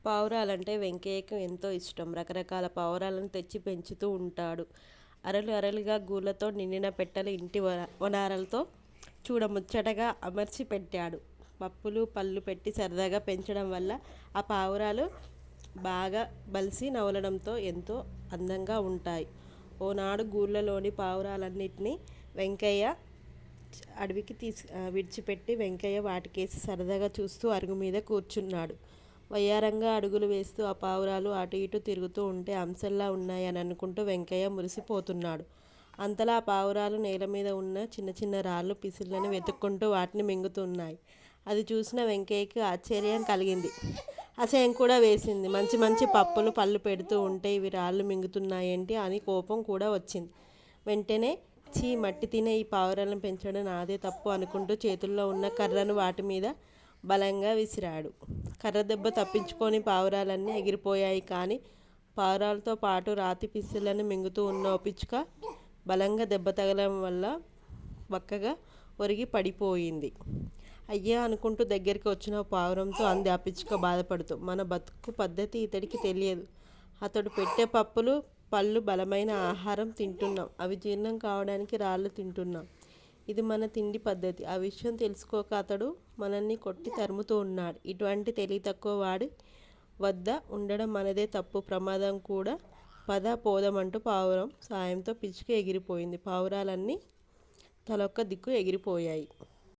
పావురాలంటే వెంకయ్యకు ఎంతో ఇష్టం. రకరకాల పావురాలను తెచ్చి పెంచుతూ ఉంటాడు. అరలు అరలుగా గూళ్ళతో నిండిన పెట్టెలు ఇంటి వనారలతో చూడముచ్చటగా అమర్చి పెట్టాడు. పప్పులు పళ్ళు పెట్టి సరదాగా పెంచడం వల్ల ఆ పావురాలు బాగా బలిసి నవలడంతో ఎంతో అందంగా ఉంటాయి. ఓనాడు గూళ్ళలోని పావురాలన్నిటినీ వెంకయ్య అడవికి విడిచిపెట్టి వెంకయ్య వాటికేసి సరదాగా చూస్తూ అరుగు మీద కూర్చున్నాడు. వయ్యారంగా అడుగులు వేస్తూ ఆ పావురాలు అటు ఇటు తిరుగుతూ ఉంటే అంశల్లా ఉన్నాయని అనుకుంటూ వెంకయ్య మురిసిపోతున్నాడు. అంతలా ఆ పావురాలు నేల మీద ఉన్న చిన్న చిన్న రాళ్ళు పిసిళ్ళని వెతుక్కుంటూ వాటిని మింగుతున్నాయి. అది చూసిన వెంకయ్యకి ఆశ్చర్యం కలిగింది, అసహ్యం కూడా వేసింది. మంచి మంచి పప్పులు పళ్ళు పెడుతూ ఉంటే ఇవి రాళ్ళు మింగుతున్నాయేంటి అని కోపం కూడా వచ్చింది. వెంటనే చీ, మట్టి తినే ఈ పావురాలను పెంచడం నాదే తప్పు అనుకుంటూ చేతుల్లో ఉన్న కర్రను వాటి మీద బలంగా విసిరాడు. కర్ర దెబ్బ తప్పించుకొని పావురాలన్నీ ఎగిరిపోయాయి. కానీ పావురాలతో పాటు రాతి పిసిళ్ళను మింగుతూ ఉన్న ఓ పిచ్చుక బలంగా దెబ్బ తగలడం వల్ల బక్కగా ఒరిగి పడిపోయింది. అయ్యా అనుకుంటూ దగ్గరికి వచ్చిన ఓ పావురంతో అంది ఆ పిచ్చుక బాధపడుతూ. మన బతుకు పద్ధతి ఇతడికి తెలియదు. అతడు పెట్టే పప్పులు పళ్ళు బలమైన ఆహారం తింటున్నాం, అవి జీర్ణం కావడానికి రాళ్ళు తింటున్నాం. ఇది మన తిండి పద్ధతి. ఆ విషయం తెలుసుకోక అతడు మనల్ని కొట్టి తరుముతూ ఉన్నాడు. ఇటువంటి తెలివి తక్కువ వాడి వద్ద ఉండడం మనదే తప్పు, ప్రమాదం కూడా. పద పోదామంటూ పావురం సాయంతో పిచ్చుక ఎగిరిపోయింది. పావురాలన్నీ తలొక్క దిక్కు ఎగిరిపోయాయి.